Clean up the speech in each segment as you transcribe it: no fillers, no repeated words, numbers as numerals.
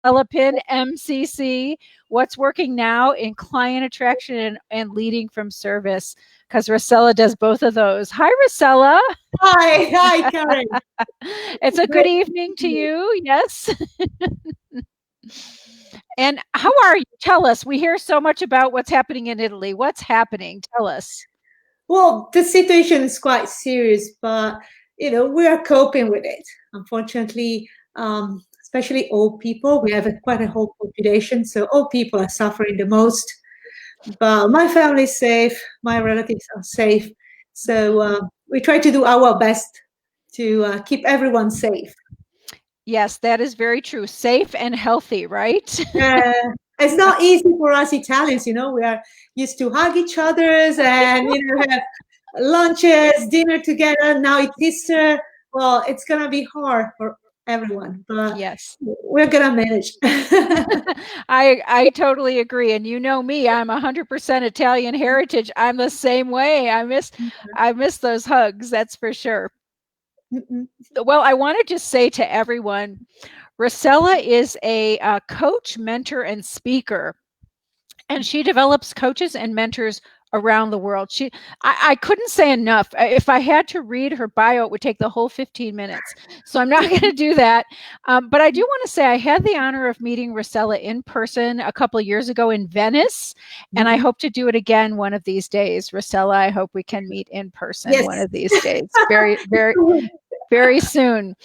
Rossella Pin, MCC, what's working now in client attraction and leading from service, because Rossella does both of those. Hi, Rossella. Hi, Karen. It's a good Great to evening see to you. you. Yes. And how are you? Tell us. We hear so much about what's happening in Italy. What's happening? Tell us. Well, the situation is quite serious, but we are coping with it. Unfortunately, especially old people, we have quite a whole population, so old people are suffering the most. But my family is safe, my relatives are safe, so we try to do our best to keep everyone safe. Yes, that is very true. Safe and healthy, right? Uh, it's not easy for us Italians, we are used to hug each other's and have lunches, dinner together. Now it's Easter. Well, it's gonna be hard for everyone, but Yes. we're gonna manage. I totally agree. And you know me, I'm 100% Italian heritage. I'm the same way. I miss those hugs, that's for sure. Well, I want to just say to everyone, Rossella is a coach, mentor, and speaker, and she develops coaches and mentors around the world. I couldn't say enough. If I had to read her bio, it would take the whole 15 minutes. So I'm not going to do that. But I do want to say I had the honor of meeting Rossella in person a couple of years ago in Venice, and I hope to do it again one of these days. Rossella, I hope we can meet in person Yes. one of these days. Very, very, very soon.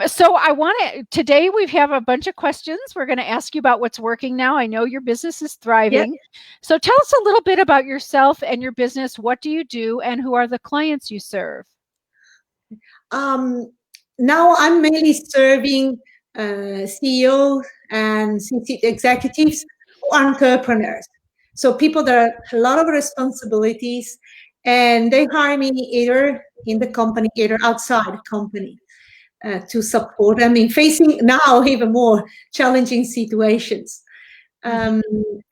So I want to, today we have a bunch of questions. We're going to ask you about what's working now. I know your business is Yes. thriving. So tell us a little bit about yourself and your business. What do you do and who are the clients you serve? Um, Now I'm mainly serving CEOs and executives, entrepreneurs. So people that have a lot of responsibilities, and they hire me either in the company, either outside the company to support them in facing now even more challenging situations. Mhm. Um,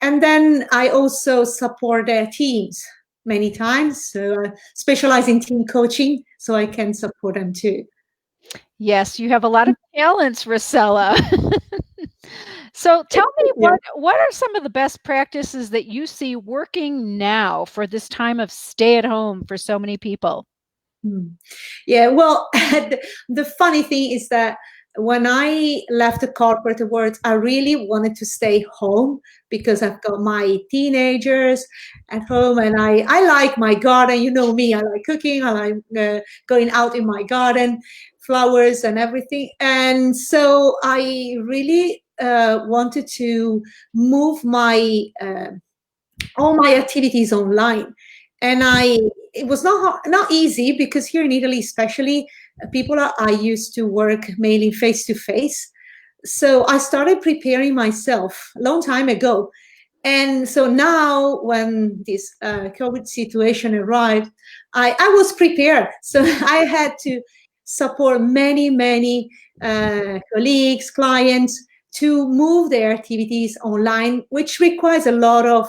and then I also support their teams many times. So I specialize in team coaching, so I can support them too. Yes, you have a lot of talents, Rossella. So tell me Yeah. what are some of the best practices that you see working now for this time of stay at home for so many people? Hmm. Yeah, well, the funny thing is that when I left the corporate world, I really wanted to stay home because I've got my teenagers at home and I like my garden. You know me, I like cooking, I like going out in my garden, flowers and everything. And so I really wanted to move my all my activities online. And it was not easy because here in Italy, especially, people are used to work mainly face to face. So I started preparing myself a long time ago. And so now, when this COVID situation arrived, I was prepared. So I had to support many colleagues, clients to move their activities online, which requires a lot of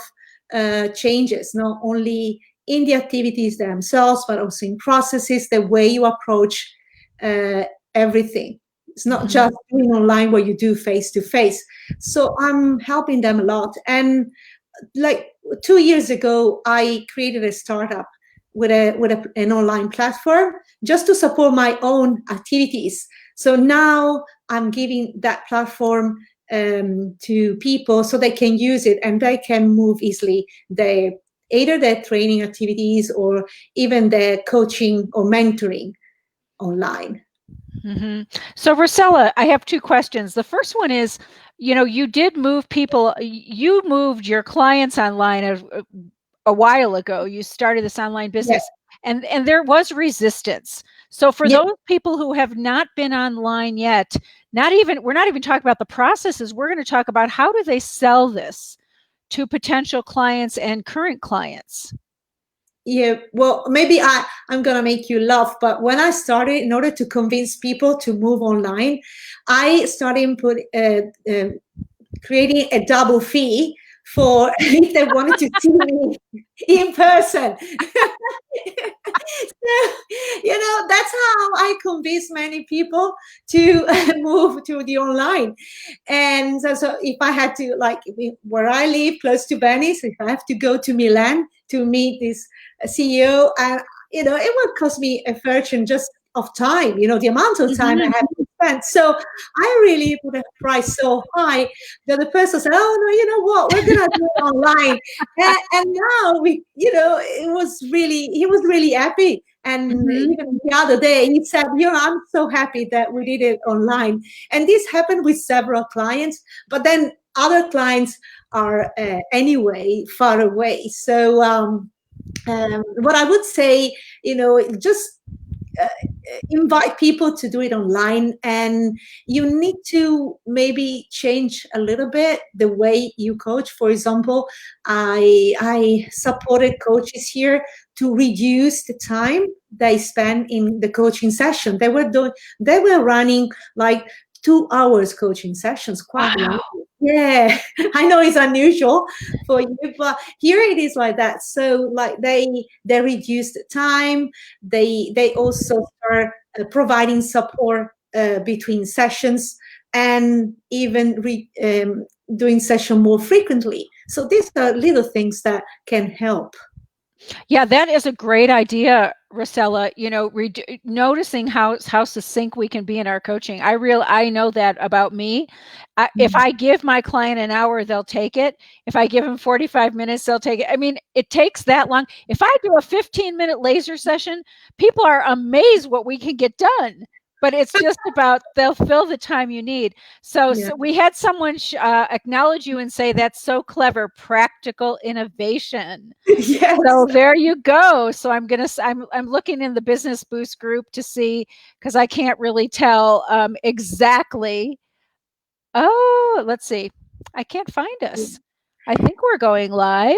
changes, not only in the activities themselves, but also in processes, the way you approach uh, everything. It's not Mhm. just doing online what you do face to face. So I'm helping them a lot. And like 2 years ago, I created a startup with an online platform just to support my own activities. So now I'm giving that platform to people so they can use it and they can move easily their either their training activities or even their coaching or mentoring online. Mhm. So, Rossella, I have two questions. The first one is, you did move people, you moved your clients online a while ago. You started this online Yeah. business, and there was resistance. So, for Yeah. those people who have not been online yet, we're not even talking about the processes. We're going to talk about how do they sell this to potential clients and current clients. Yeah, well, maybe I'm gonna make you laugh, but when I started, in order to convince people to move online, I started creating a double fee for if they wanted to see me in person. So, that's how I convince many people to move to the online. And so if I had to, like, where I live, close to Venice, if I have to go to Milan to meet this CEO, and it would cost me a fortune just of time, the amount of time I have to spend. So I really put a price so high that the person said, "Oh no, you know what? We're gonna do it online." And now he was really happy. And even the other day, he said, "I'm so happy that we did it online." And this happened with several clients, but then other clients are anyway far away. So what I would say, just invite people to do it online, and you need to maybe change a little bit the way you coach. For example, I supported coaches here to reduce the time they spend in the coaching session. They were running like 2 hours coaching sessions, quite long. Yeah, I know it's unusual for you, but here it is like that. So like they reduce the time. They also start providing support between sessions, and even doing session more frequently. So these are little things that can help. Yeah, that is a great idea, Rossella. Noticing how succinct we can be in our coaching. I know that about me. If I give my client an hour, they'll take it. If I give them 45 minutes, they'll take it. I mean, it takes that long. If I do a 15-minute laser session, people are amazed what we can get done. But it's just about they'll fill the time you need. So we had someone acknowledge you and say that's so clever, practical innovation. Yes. So there you go. So I'm looking in the Business Boost group to see, because I can't really tell exactly. Oh, let's see. I can't find us. I think we're going live.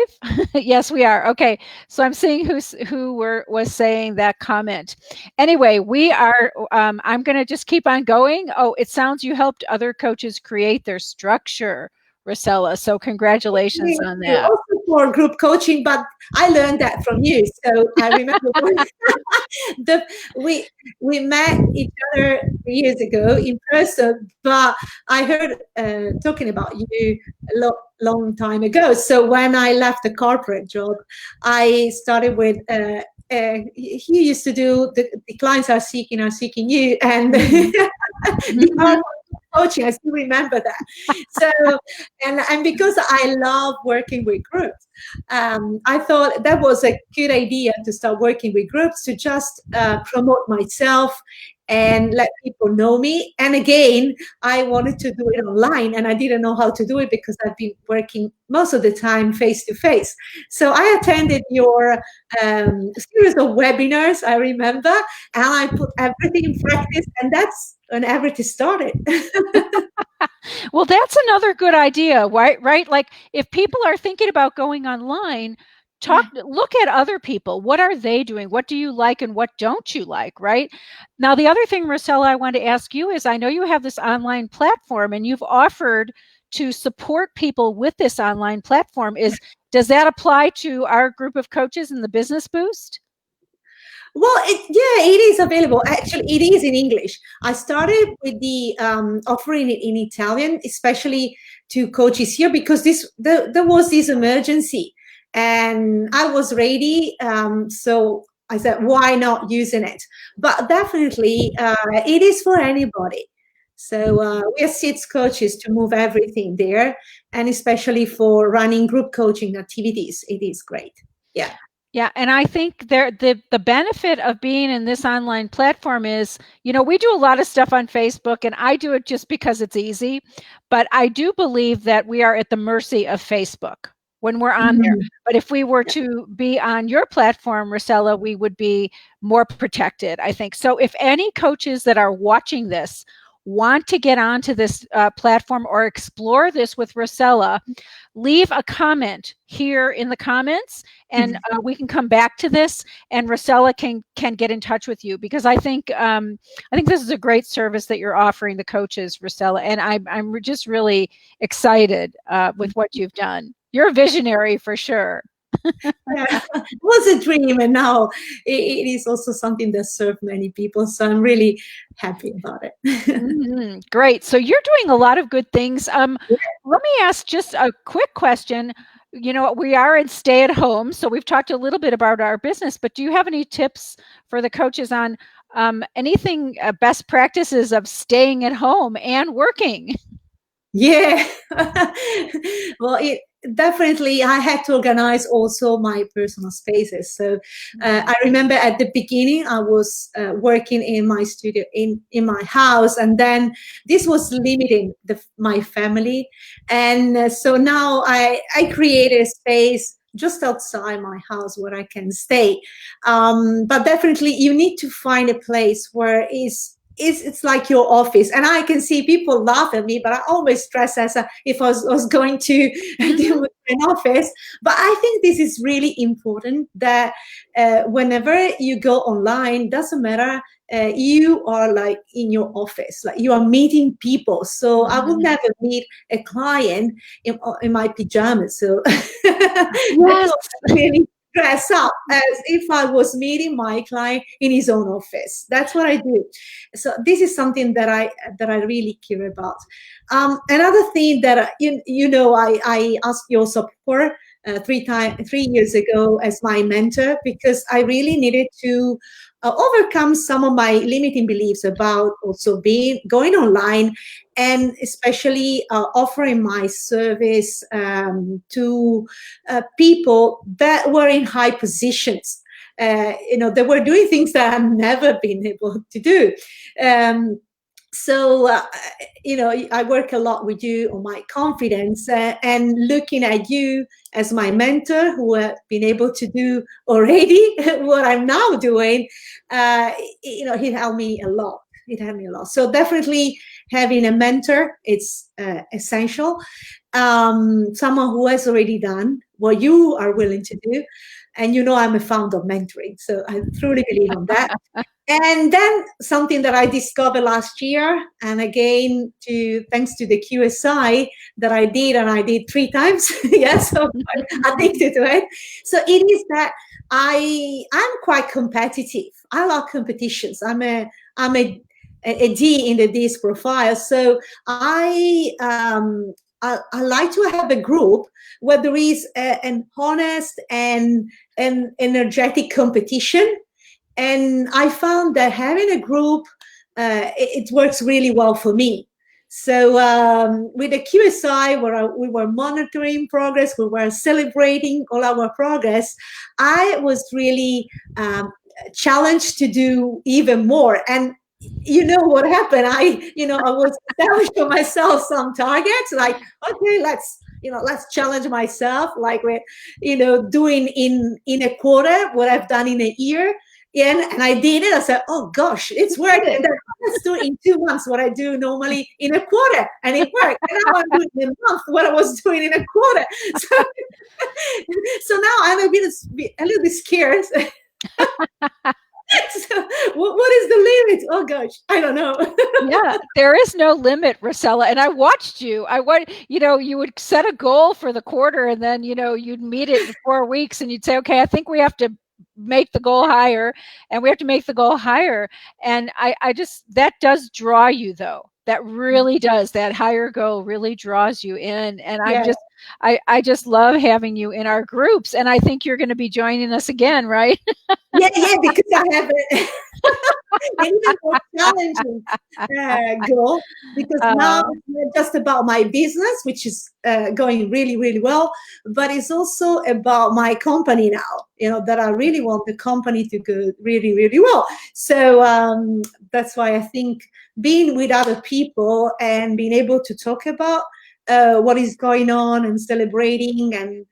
Yes, we are. Okay. So I'm seeing who was saying that comment. Anyway, we are, I'm going to just keep on going. Oh, it sounds you helped other coaches create their structure, Rossella. So congratulations on that. Also for group coaching, but I learned that from you. So I remember we met each other 3 years ago in person, but I heard talking about you a long time ago. So when I left the corporate job, I started with he used to do the clients are seeking you, and the coaching. I still remember that. So and because I love working with groups, I thought that was a good idea to start working with groups to just promote myself and let people know me. And again, I wanted to do it online, and I didn't know how to do it because I've been working most of the time face to face. So I attended your series of webinars, I remember, and I put everything in practice, and that's when everything started. Well, that's another good idea, right? Like if people are thinking about going online, look at other people. What are they doing? What do you like and what don't you like, right? Now, the other thing, Rossella, I want to ask you is, I know you have this online platform and you've offered to support people with this online platform. Does that apply to our group of coaches in the Business Boost? Well, it is available. Actually, it is in English. I started with the offering it in Italian, especially to coaches here, because there was this emergency, and I was ready. So I said, why not using it? But definitely, it is for anybody. So we assist coaches to move everything there, and especially for running group coaching activities, it is great. Yeah. Yeah, and I think the benefit of being in this online platform is, we do a lot of stuff on Facebook, and I do it just because it's easy, but I do believe that we are at the mercy of Facebook when we're on there. But if we were to be on your platform, Rossella, we would be more protected, I think. So if any coaches that are watching this want to get onto this platform or explore this with Rossella, leave a comment here in the comments, and we can come back to this, and Rossella can get in touch with you, because I think this is a great service that you're offering the coaches, Rossella, and I'm just really excited with what you've done. You're a visionary for sure. Yeah, it was a dream, and now it is also something that served many people. So I'm really happy about it. Great. So you're doing a lot of good things. Let me ask just a quick question. You know, we are in stay at home, so we've talked a little bit about our business, but do you have any tips for the coaches on anything, best practices of staying at home and working? Yeah. Well, it definitely, I had to organize also my personal spaces. So I remember at the beginning, I was working in my studio in my house, and then this was limiting my family. And so now I created a space just outside my house where I can stay. But definitely, you need to find a place where it's like your office. And I can see people laugh at me, but I always dress as if I was going to deal with an office. But I think this is really important that whenever you go online, doesn't matter, you are like in your office, like you are meeting people. So I will never meet a client in my pajamas. So Yes. really dress up as if I was meeting my client in his own office. That's what I do. So this is something that I really care about. Another thing that I asked your support 3 years ago as my mentor, because I really needed to overcome some of my limiting beliefs about also going online, and especially offering my service to people that were in high positions. They were doing things that I've never been able to do. Um, so I work a lot with you on my confidence, and looking at you as my mentor, who have been able to do already what I'm now doing. It helped me a lot. So definitely having a mentor, it's essential. Someone who has already done what you are willing to do. And I'm a founder of mentoring, so I truly believe on that. And then something that I discovered last year, and again, thanks to the QSI that I did, and I did 3 times. Yes, so I'm addicted to it. So it is that I'm quite competitive. I love competitions. I'm a D in the DISC profile. So I like to have a group where there is an honest and energetic competition. And I found that having a group, it works really well for me. So with the QSI, where we were monitoring progress, we were celebrating all our progress, I was really challenged to do even more. And you know what happened? I was established for myself some targets, like, okay, let's challenge myself, like we're doing in a quarter what I've done in a year. And I did it. I said, oh gosh, it's working. And then let's do it in 2 months what I do normally in a quarter. And it worked. And now I'm doing in a month what I was doing in a quarter. So now I'm a little bit scared. So what is the limit? Oh gosh, I don't know. Yeah, there is no limit, Rossella. And I watched you. You would set a goal for the quarter, and then, you'd meet it in 4 weeks, and you'd say, okay, I think we have to make the goal higher, and we have to make the goal higher. And I just, that does draw you, though. That really does. That higher goal really draws you in. And Yeah. I just love having you in our groups. And I think you're going to be joining us again, right? Yeah, because I have an even more challenging goal, because now it's not just about my business, which is going really, really well, but it's also about my company now, that I really want the company to go really, really well. So that's why I think being with other people and being able to talk about what is going on and celebrating, and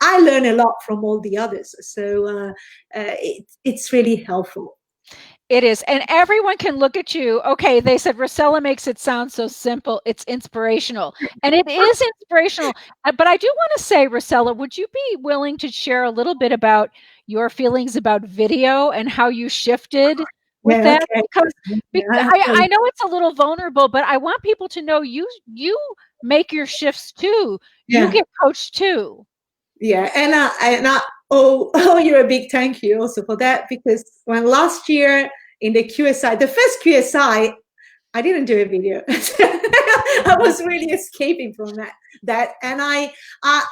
I learn a lot from all the others. So it's really helpful. It is. And everyone can look at you. Okay, they said Rossella makes it sound so simple. It's inspirational. And it is inspirational. But I do want to say, Rossella, would you be willing to share a little bit about your feelings about video and how you shifted with Yeah, that? okay. Because Yeah, I know it's a little vulnerable, but I want people to know you make your shifts too. You yeah, get coached too. yeah. And oh, you're a big thank you also for that, because when last year in the QSI, the first QSI, I didn't do a video. I was really escaping from that, and I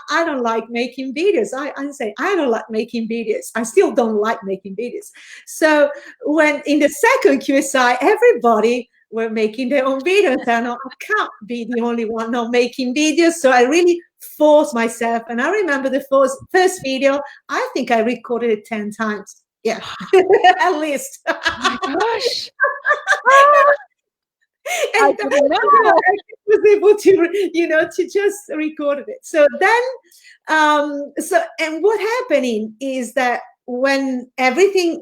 don't like making videos. I say I don't like making videos. I still don't like making videos. So when in the second QSI, everybody were making their own videos, and I can't be the only one not making videos. So I really forced myself. And I remember the first video. I think I recorded it 10 times. Yeah, at least. Oh my gosh. Ah, I And didn't I know. was able to, to just record it. So then, and what happening is that when everything,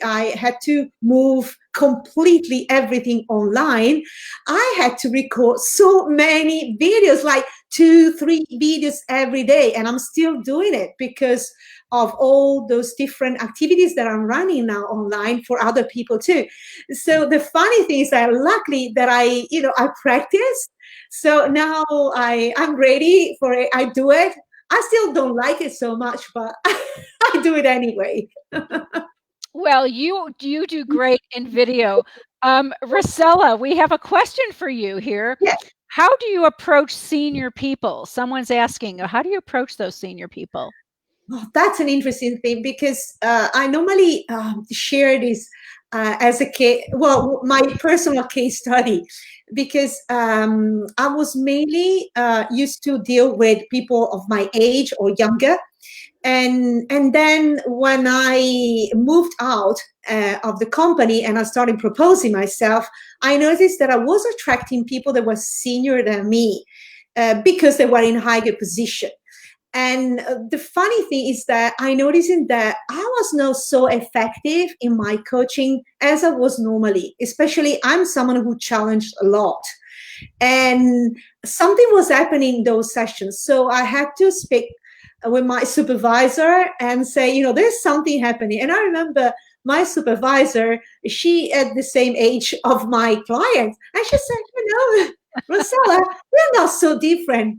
I had to move completely everything online. I had to record so many videos, like 2, 3 videos every day, and I'm still doing it because of all those different activities that I'm running now online for other people too. So the funny thing is that luckily that I practice. So now I'm ready for it. I do it. I still don't like it so much, but I do it anyway. Well, you do great in video. Rossella, we have a question for you here. Yeah. How do you approach senior people? Someone's asking, how do you approach those senior people? Oh, that's an interesting thing, because I normally share this as a case, well, my personal case study, because I was mainly used to deal with people of my age or younger. And then when I moved out of the company and I started proposing myself, I noticed that I was attracting people that were senior than me because they were in higher position. And the funny thing is that I noticing that I was not so effective in my coaching as I was normally. Especially, I'm someone who challenged a lot, and something was happening in those sessions. So I had to speak with my supervisor and say, there's something happening. And I remember my supervisor, she at the same age of my client, and she said, Rossella, we're not so different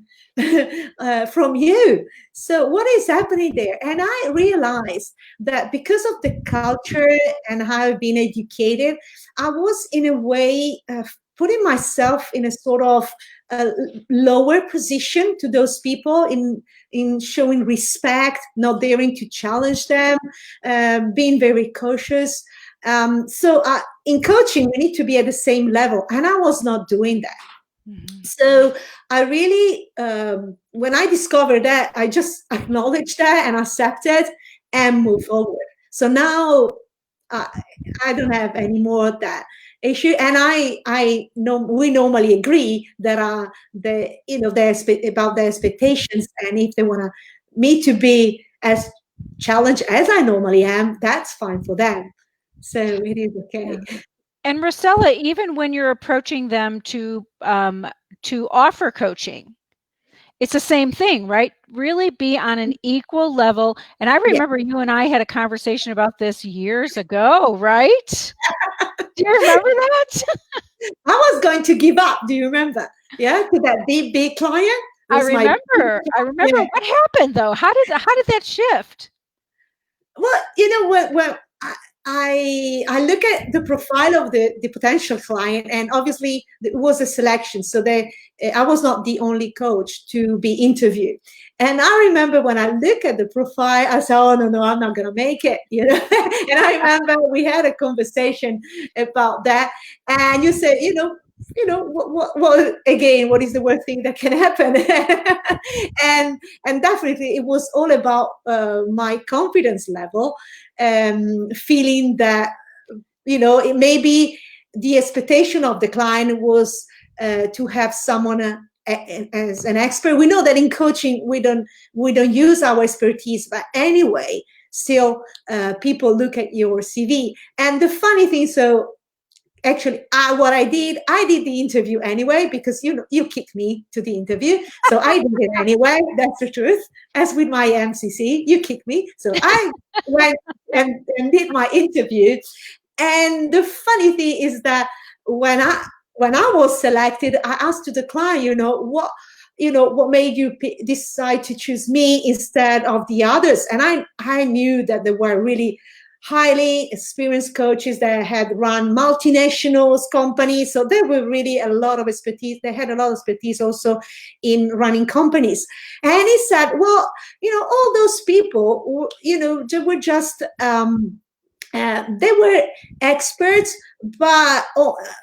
from you. So what is happening there? And I realized that because of the culture and how I've been educated, I was in a way putting myself in a sort of lower position to those people in showing respect, not daring to challenge them, being very cautious. So in coaching, we need to be at the same level, and I was not doing that. Mm-hmm. So I really, when I discovered that, I just acknowledged that and accepted and move forward. So now I don't have any more of that issue, and I know we normally agree that about their expectations, and if they want me to be as challenged as I normally am, that's fine for them. So it is okay. Yeah. And Rossella, even when you're approaching them to offer coaching, it's the same thing, right? Really be on an equal level. And I Yeah. remember you and I had a conversation about this years ago, right? Do you remember that? I was going to give up. Do you remember? Yeah, to that big client I was my remember. I remember. yeah. What happened though? How did that shift? Well, well, I look at the profile of the potential client, and obviously it was a selection. So I was not the only coach to be interviewed. And I remember when I look at the profile, I said, "Oh no, I'm not going to make it." And I remember we had a conversation about that, and you said, what again? What is the worst thing that can happen? and definitely, it was all about my confidence level, feeling that it maybe the expectation of the client was to have someone as an expert. We know that in coaching we don't use our expertise, but anyway, still people look at your CV. And the funny thing, so actually what I did the interview anyway, because you kicked me to the interview, so I did it anyway. That's the truth. As with my MCC, you kicked me, so I went and did my interview. And the funny thing is that when I was selected, I asked to the client, what made you decide to choose me instead of the others? And I knew that there were really highly experienced coaches that had run multinationals companies. So there were really a lot of expertise. They had a lot of expertise also in running companies. And he said, well, all those people, they were just, they were experts, but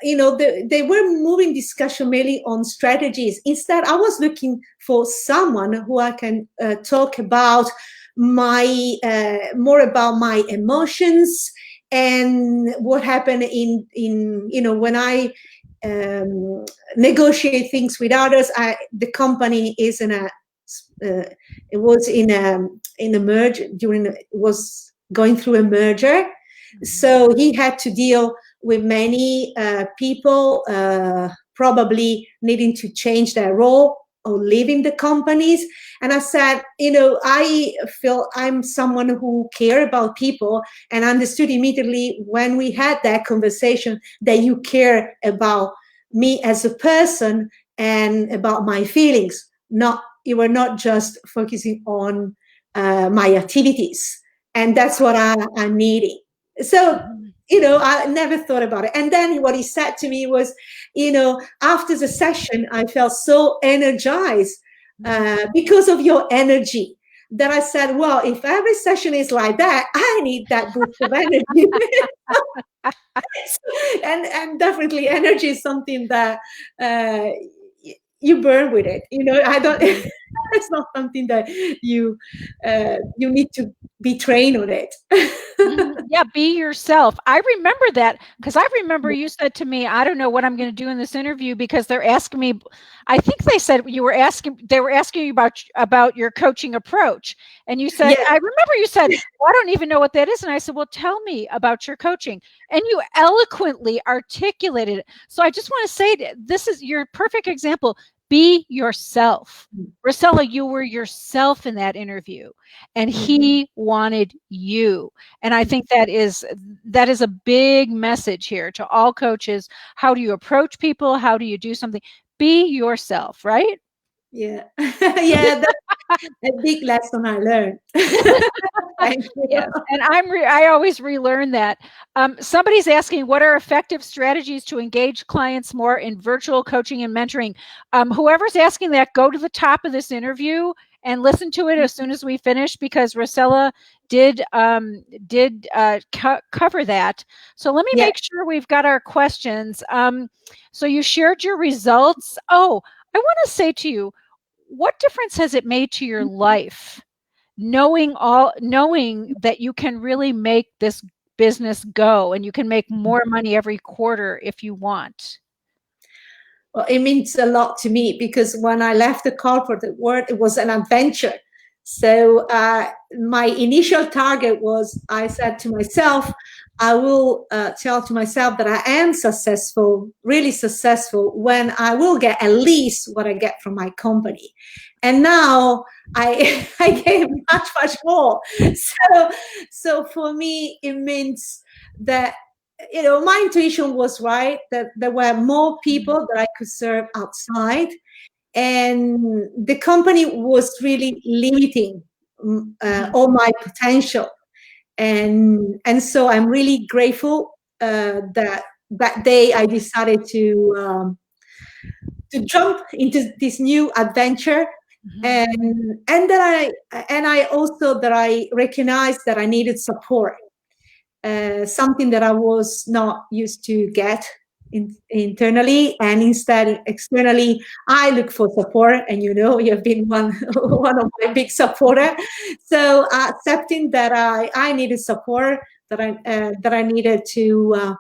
they were moving discussion mainly on strategies. Instead, I was looking for someone who I can talk about more about my emotions and what happened in when I negotiate things with others. The company is in a it was in a merge it was going through a merger. So he had to deal with many people probably needing to change their role or leaving the companies. And I said, I feel I'm someone who care about people, and understood immediately when we had that conversation that you care about me as a person and about my feelings. You were not just focusing on my activities. And that's what I'm needing. So, I never thought about it. And then what he said to me was, after the session, I felt so energized because of your energy, that I said, well, if every session is like that, I need that boost of energy. and definitely energy is something that you burn with it. I don't. It's not something that you need to be trained on it. Yeah, be yourself. I remember that because I remember you said to me, I don't know what I'm going to do in this interview, because they're asking me, I think they said they were asking you about your coaching approach. And you said, Yeah. I remember you said, well, I don't even know what that is. And I said, well, tell me about your coaching. And you eloquently articulated it. So I just want to say, this is your perfect example. Be yourself. Rossella, you were yourself in that interview, and he wanted you. And I think that is a big message here to all coaches. How do you approach people? How do you do something? Be yourself, right? Yeah. Yeah, that's a big lesson I learned. Thank you. Yes, and I always relearn that. Somebody's asking, what are effective strategies to engage clients more in virtual coaching and mentoring? Whoever's asking that, go to the top of this interview and listen to it as soon as we finish, because Rossella did cover that. So let me make sure we've got our questions. So you shared your results. Oh, I want to say to you, what difference has it made to your life, knowing that you can really make this business go and you can make more money every quarter if you want? Well, it means a lot to me, because when I left the corporate world, it was an adventure. So my initial target was, I said to myself, I will tell to myself that I am successful, really successful, when I will get at least what I get from my company. And now I get much more. So for me, it means that my intuition was right, that there were more people that I could serve outside, and the company was really limiting all my potential. And so I'm really grateful that day I decided to jump into this new adventure. And that I also that I recognized that I needed support. Something that I was not used to get internally, and instead externally I look for support. And you've been one of my big supporter. So accepting that I needed support, that I needed to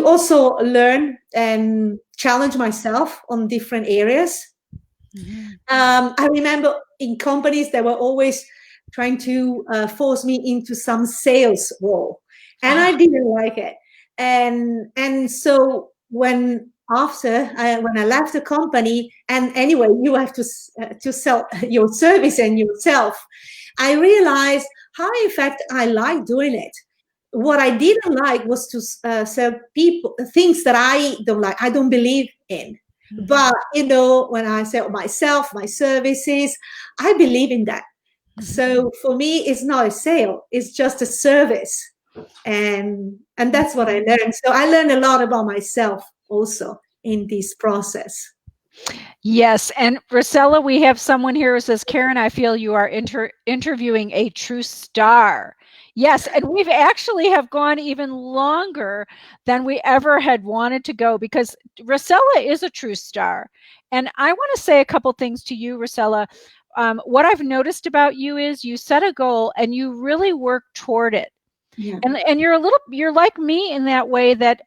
also learn and challenge myself on different areas. I remember in companies that were always trying to force me into some sales role, and I didn't like it. And so when I left the company, and anyway, you have to sell your service and yourself, I realized how in fact I like doing it. what I didn't like was to sell people things that I don't like, I don't believe in. Mm-hmm. But when I sell myself, my services, I believe in that. Mm-hmm. So for me, it's not a sale; it's just a service, and that's what I learned. So I learned a lot about myself also in this process. Yes, and Rossella, we have someone here who says, Karen, I feel you are interviewing a true star. Yes, and we've actually have gone even longer than we ever had wanted to go because Rossella is a true star. And I want to say a couple things to you, Rossella. What I've noticed about you is you set a goal and you really work toward it. Yeah. And you're like me in that way that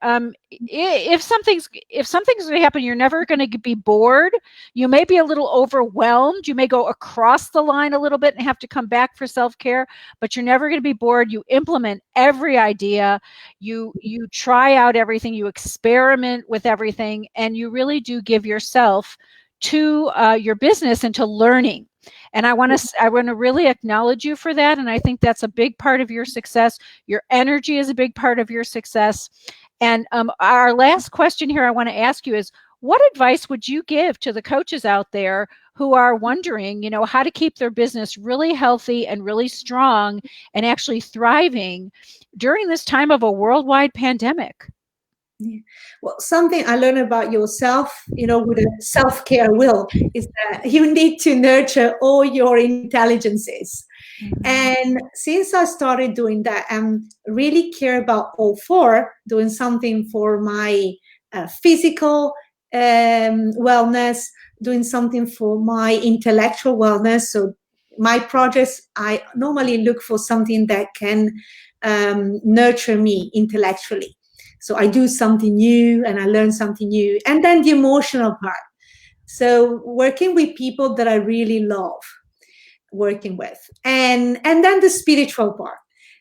if something's going to happen, you're never going to be bored. You may be a little overwhelmed. You may go across the line a little bit and have to come back for self-care, but you're never going to be bored. You implement every idea. You try out everything. You experiment with everything, and you really do give yourself to your business and to learning. And I want to really acknowledge you for that. And I think that's a big part of your success. Your energy is a big part of your success. And our last question here I want to ask you is, what advice would you give to the coaches out there who are wondering, how to keep their business really healthy and really strong and actually thriving during this time of a worldwide pandemic? Yeah. Well, something I learned about yourself, with a self-care will, is that you need to nurture all your intelligences. And since I started doing that, I'm really care about all four, doing something for my physical wellness, doing something for my intellectual wellness. So my projects, I normally look for something that can nurture me intellectually. So I do something new and I learn something new. And then the emotional part. So working with people that I really love working with. And then the spiritual part.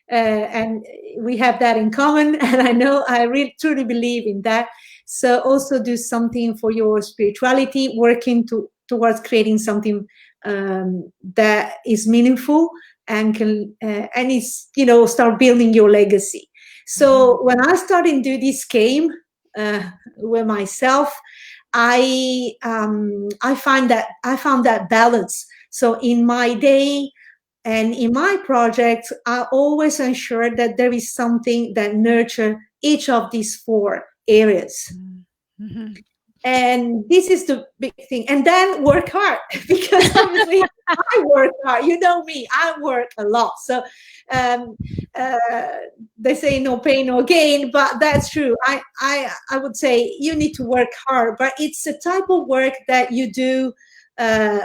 And we have that in common. And I know I really truly believe in that. So also do something for your spirituality, working towards creating something that is meaningful and can and is start building your legacy. So when I started to do this game with myself, I found that balance. So in my day and in my project, I always ensure that there is something that nurture each of these four areas. Mm-hmm. And this is the big thing. And then work hard, because obviously I work hard. You know me, I work a lot. So um, uh, they say no pain, no gain, but that's true. I would say you need to work hard, but it's a type of work that you do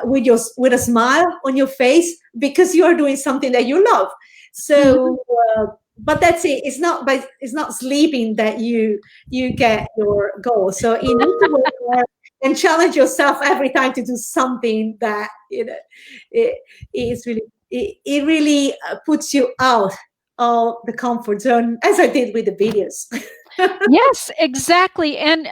with a smile on your face, because you are doing something that you love. So but that's it. It's not sleeping that you get your goal. So you need to work hard and challenge yourself every time to do something that it is really it really puts you out of the comfort zone, as I did with the videos. Yes, exactly. And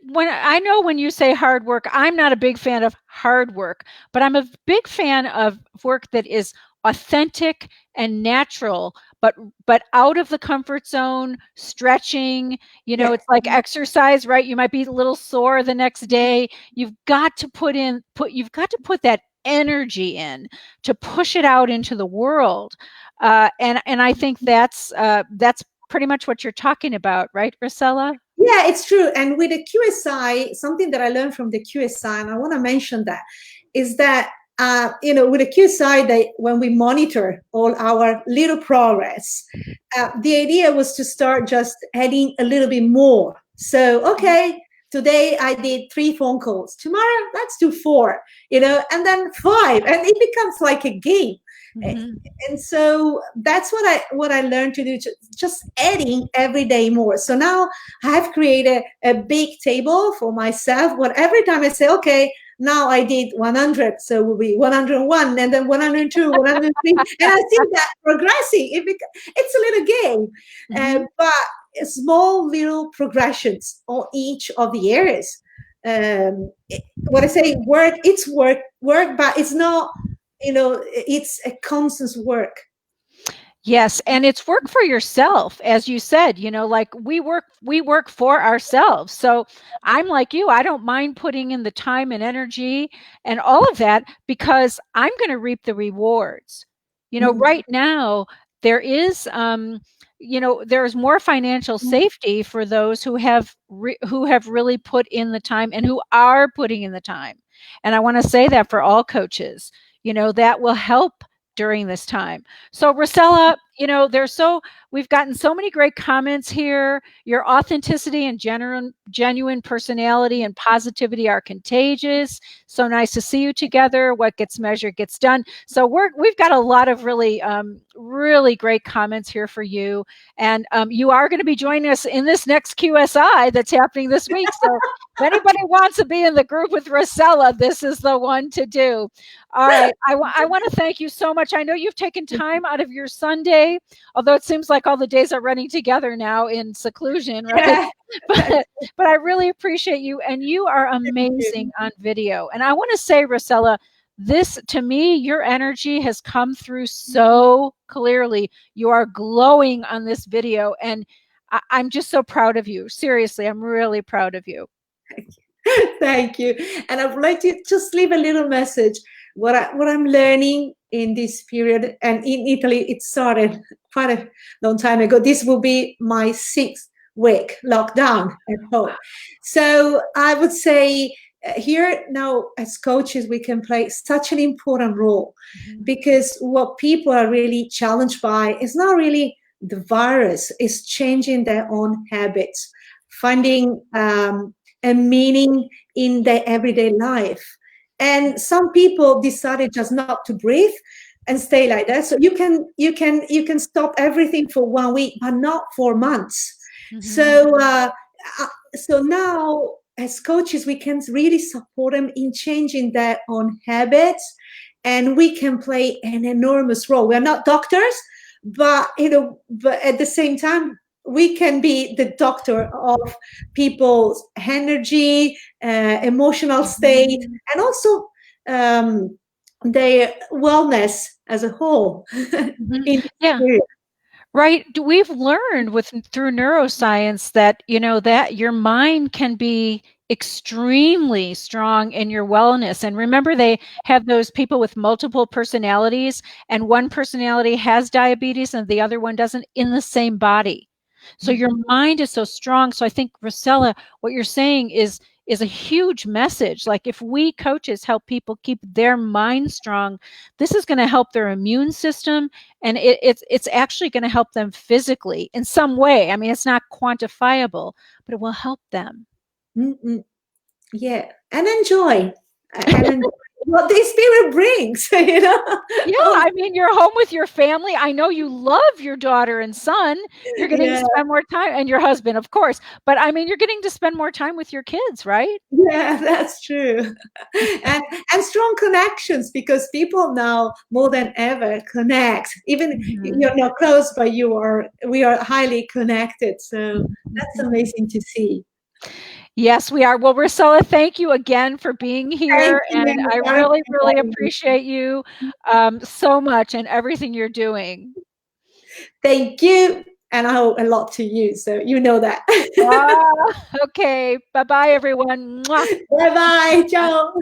when I know when you say hard work, I'm not a big fan of hard work, but I'm a big fan of work that is authentic and natural, but out of the comfort zone, stretching, Yeah. it's like exercise, right? You might be a little sore the next day. You've got to put that energy in to push it out into the world. And I think that's pretty much what you're talking about, right, Rossella? Yeah, it's true. And with the QSI, something that I learned from the QSI, and I want to mention that, is that with the QSI, that when we monitor all our little progress, the idea was to start just adding a little bit more. So, okay, today I did 3 phone calls. Tomorrow, let's do 4, and then 5, and it becomes like a game. Mm-hmm. And so that's what I learned to do, just adding every day more. So now I've created a big table for myself, where every time I say, okay, now I did 100, so it will be 101, and then 102, 103, and I see that progressing. It's a little game, but small little progressions on each of the areas. What I say, it's work, but it's not, it's a constant work. Yes, and it's work for yourself, as you said, like we work for ourselves. So I'm like you, I don't mind putting in the time and energy and all of that because I'm going to reap the rewards. Mm, Right now there is there's more financial safety for those who have really put in the time and who are putting in the time. And I want to say that for all coaches, that will help during this time. So Rossella, we've gotten so many great comments here. Your authenticity and genuine personality and positivity are contagious. So nice to see you together. What gets measured gets done. So we've got a lot of really great comments here for you. And you are going to be joining us in this next QSI that's happening this week. So if anybody wants to be in the group with Rossella, this is the one to do. All right. I want to thank you so much. I know you've taken time out of your Sunday, although it seems like all the days are running together now in seclusion, right? yeah. But I really appreciate you. And you are amazing on video. And I want to say, Rossella, this to me, your energy has come through so clearly. You are glowing on this video. And I'm just so proud of you. Seriously, I'm really proud of you. Thank you. And I would like to just leave a little message. What I'm learning in this period, and in Italy, it started quite a long time ago. This will be my 6th week lockdown at home. So I would say here now, as coaches, we can play such an important role because what people are really challenged by is not really the virus, it's changing their own habits, finding a meaning in their everyday life. And some people decided just not to breathe and stay like that. So you can stop everything for 1 week, but not for months. So so now as coaches, we can really support them in changing their own habits, and we can play an enormous role. We're not doctors, but but at the same time, we can be the doctor of people's energy, emotional state, and also their wellness as a whole. In Yeah. Right. We've learned through neuroscience that, that your mind can be extremely strong in your wellness. And remember, they have those people with multiple personalities, and one personality has diabetes and the other one doesn't in the same body. So your mind is so strong. So I think, Rossella, what you're saying is a huge message. Like if we coaches help people keep their mind strong, this is going to help their immune system, and it's actually going to help them physically in some way. I mean, it's not quantifiable, but it will help them. Mm-mm. Yeah, and enjoy, and enjoy what the spirit brings. Yeah, Oh, I mean, you're home with your family. I know you love your daughter and son. You're getting to yeah, spend more time, and your husband, of course. But I mean, you're getting to spend more time with your kids, right? yeah, that's true. And strong connections, because people now more than ever connect. Even Mhm. you're not close, but we are highly connected. So that's amazing to see. Yes, we are. Well, Rossella, thank you again for being Thank here. And you. I really appreciate you so much and everything you're doing. Thank you. And I owe a lot to you. So you know that. Ah, okay. Bye bye, everyone. Mwah. Bye bye. Ciao.